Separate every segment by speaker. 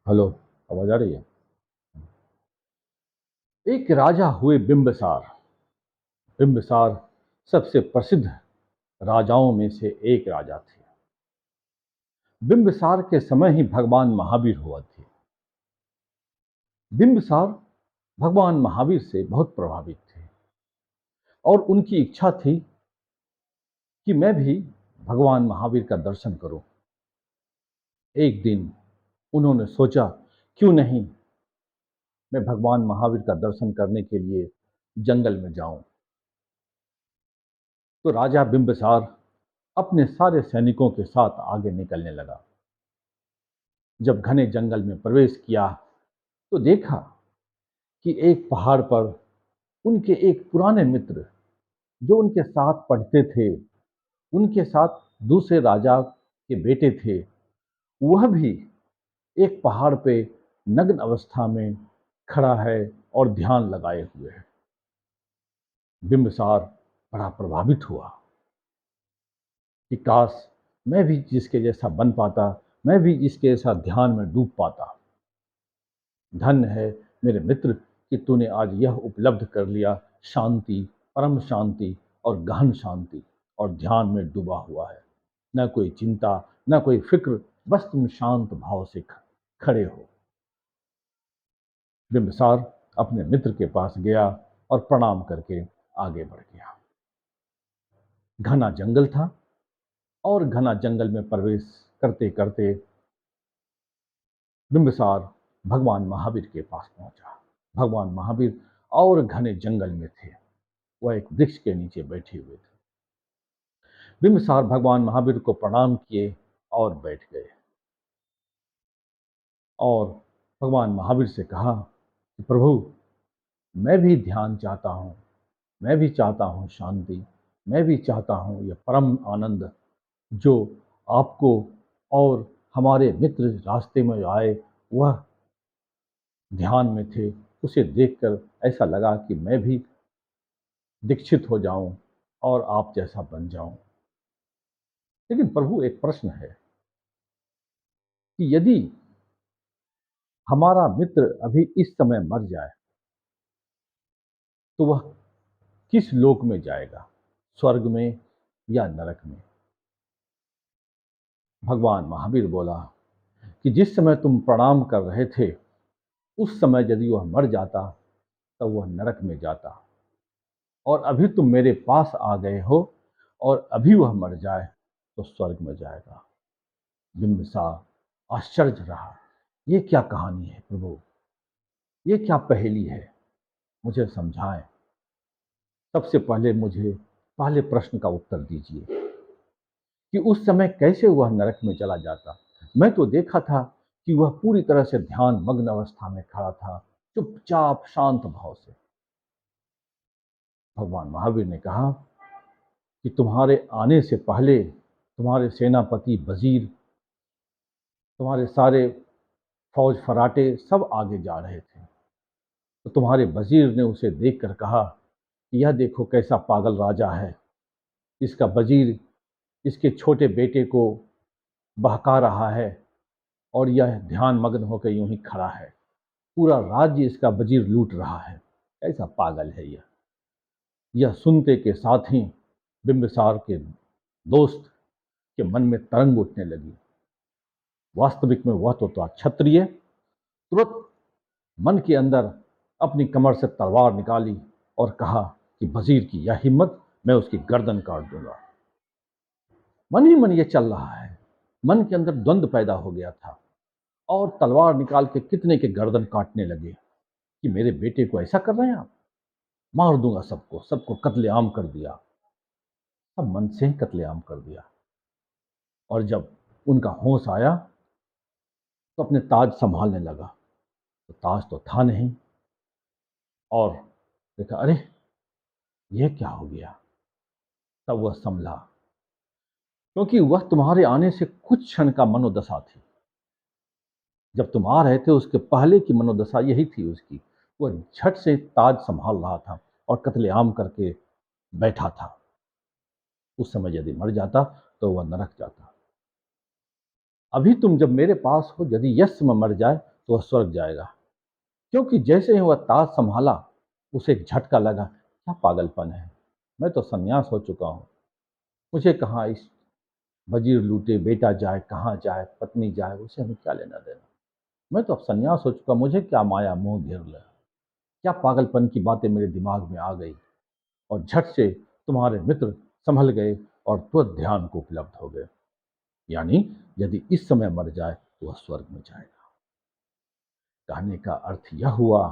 Speaker 1: Hello. आवाज आ रही है। एक राजा हुए बिंबिसार। बिंबिसार सबसे प्रसिद्ध राजाओं में से एक राजा थे। बिंबिसार के समय ही भगवान महावीर हुआ थे। बिंबिसार भगवान महावीर से बहुत प्रभावित थे और उनकी इच्छा थी कि मैं भी भगवान महावीर का दर्शन करूं। एक दिन उन्होंने सोचा, क्यों नहीं मैं भगवान महावीर का दर्शन करने के लिए जंगल में जाऊं। तो राजा बिंबिसार अपने सारे सैनिकों के साथ आगे निकलने लगा। जब घने जंगल में प्रवेश किया तो देखा कि एक पहाड़ पर उनके एक पुराने मित्र, जो उनके साथ पढ़ते थे, उनके साथ दूसरे राजा के बेटे थे, वह भी एक पहाड़ पे नग्न अवस्था में खड़ा है और ध्यान लगाए हुए है। बिंबिसार बड़ा प्रभावित हुआ कि काश मैं भी जिसके जैसा बन पाता, मैं भी जिसके जैसा ध्यान में डूब पाता। धन्य है मेरे मित्र कि तूने आज यह उपलब्ध कर लिया, शांति, परम शांति और गहन शांति, और ध्यान में डूबा हुआ है। न कोई चिंता, न कोई फिक्र, बस तुम शांत भाव से खड़े हो। बिंबिसार अपने मित्र के पास गया और प्रणाम करके आगे बढ़ गया। घना जंगल था और घना जंगल में प्रवेश करते करते बिंबिसार भगवान महावीर के पास पहुंचा। भगवान महावीर और घने जंगल में थे। वह एक वृक्ष के नीचे बैठे हुए थे। बिंबिसार भगवान महावीर को प्रणाम किए और बैठ गए और भगवान महावीर से कहा कि प्रभु, मैं भी ध्यान चाहता हूँ, मैं भी चाहता हूँ शांति, मैं भी चाहता हूँ यह परम आनंद जो आपको और हमारे मित्र रास्ते में आए वह ध्यान में थे, उसे देखकर ऐसा लगा कि मैं भी दीक्षित हो जाऊं और आप जैसा बन जाऊं। लेकिन प्रभु, एक प्रश्न है कि यदि हमारा मित्र अभी इस समय मर जाए तो वह किस लोक में जाएगा, स्वर्ग में या नरक में? भगवान महावीर बोला कि जिस समय तुम प्रणाम कर रहे थे उस समय यदि वह मर जाता तो वह नरक में जाता, और अभी तुम मेरे पास आ गए हो और अभी वह मर जाए तो स्वर्ग में जाएगा। बिंबिसार आश्चर्य रहा, ये क्या कहानी है प्रभु, ये क्या पहेली है, मुझे समझाएं। सबसे पहले मुझे पहले प्रश्न का उत्तर दीजिए कि उस समय कैसे वह नरक में चला जाता। मैं तो देखा था कि वह पूरी तरह से ध्यान मग्न अवस्था में खड़ा था, चुपचाप शांत भाव से। भगवान महावीर ने कहा कि तुम्हारे आने से पहले तुम्हारे सेनापति वजीर, तुम्हारे सारे फौज फराटे सब आगे जा रहे थे। तो तुम्हारे वजीर ने उसे देखकर कहा कि यह देखो कैसा पागल राजा है, इसका वजीर इसके छोटे बेटे को बहका रहा है और यह ध्यान मग्न होकर यूं ही खड़ा है, पूरा राज्य इसका वजीर लूट रहा है, ऐसा पागल है यह सुनते के साथ ही बिंबिसार के दोस्त के मन में तरंग उठने लगी। वास्तविक में वह तो था क्षत्रिय। तुरंत मन के अंदर अपनी कमर से तलवार निकाली और कहा कि वजीर की यह हिम्मत, मैं उसकी गर्दन काट दूंगा। मन ही मन ये चल रहा है, मन के अंदर द्वंद्व पैदा हो गया था और तलवार निकाल के कितने के गर्दन काटने लगे कि मेरे बेटे को ऐसा कर रहे हैं आप, मार दूंगा सबको, सबको कत्लेआम कर दिया। सब मन से ही कत्लेआम कर दिया। और जब उनका होश आया तो अपने ताज संभालने लगा, तो ताज तो था नहीं, और देखा अरे यह क्या हो गया। तब वह संभला, क्योंकि वह तुम्हारे आने से कुछ क्षण का मनोदशा थी। जब तुम आ रहे थे उसके पहले की मनोदशा यही थी उसकी। वह झट से ताज संभाल रहा था और कत्लेआम करके बैठा था। उस समय यदि मर जाता तो वह नरक जाता। अभी तुम जब मेरे पास हो, यदि यह समय मर जाए तो वह स्वर्ग जाएगा। क्योंकि जैसे ही वह ताज संभाला, उसे एक झटका लगा, क्या पागलपन है, मैं तो सन्यास हो चुका हूँ। मुझे कहाँ इस वजीर लूटे, बेटा जाए, कहाँ जाए, पत्नी जाए, उसे हमें क्या लेना देना। मैं तो अब सन्यास हो चुका, मुझे क्या माया मोह घेर लिया। क्या पागलपन की बातें मेरे दिमाग में आ गई और झट से तुम्हारे मित्र संभल गए और तुरंत ध्यान को उपलब्ध हो गए। यानी यदि इस समय मर जाए तो वह स्वर्ग में जाएगा। कहने का अर्थ यह हुआ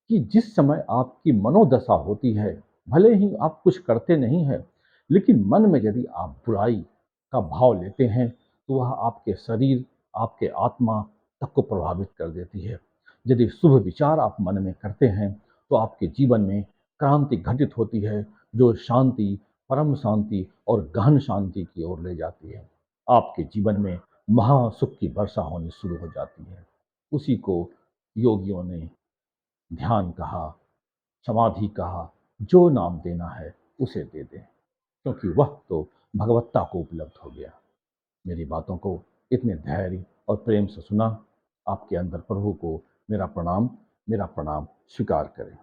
Speaker 1: कि जिस समय आपकी मनोदशा होती है, भले ही आप कुछ करते नहीं हैं, लेकिन मन में यदि आप बुराई का भाव लेते हैं तो वह आपके शरीर, आपके आत्मा तक को प्रभावित कर देती है। यदि शुभ विचार आप मन में करते हैं तो आपके जीवन में क्रांति घटित होती है, जो शांति, परम शांति और गहन शांति की ओर ले जाती है। आपके जीवन में महासुख की वर्षा होनी शुरू हो जाती है। उसी को योगियों ने ध्यान कहा, समाधि कहा, जो नाम देना है उसे दे दें, क्योंकि वह तो भगवत्ता को उपलब्ध हो गया। मेरी बातों को इतने धैर्य और प्रेम से सुना, आपके अंदर प्रभु को मेरा प्रणाम स्वीकार करें।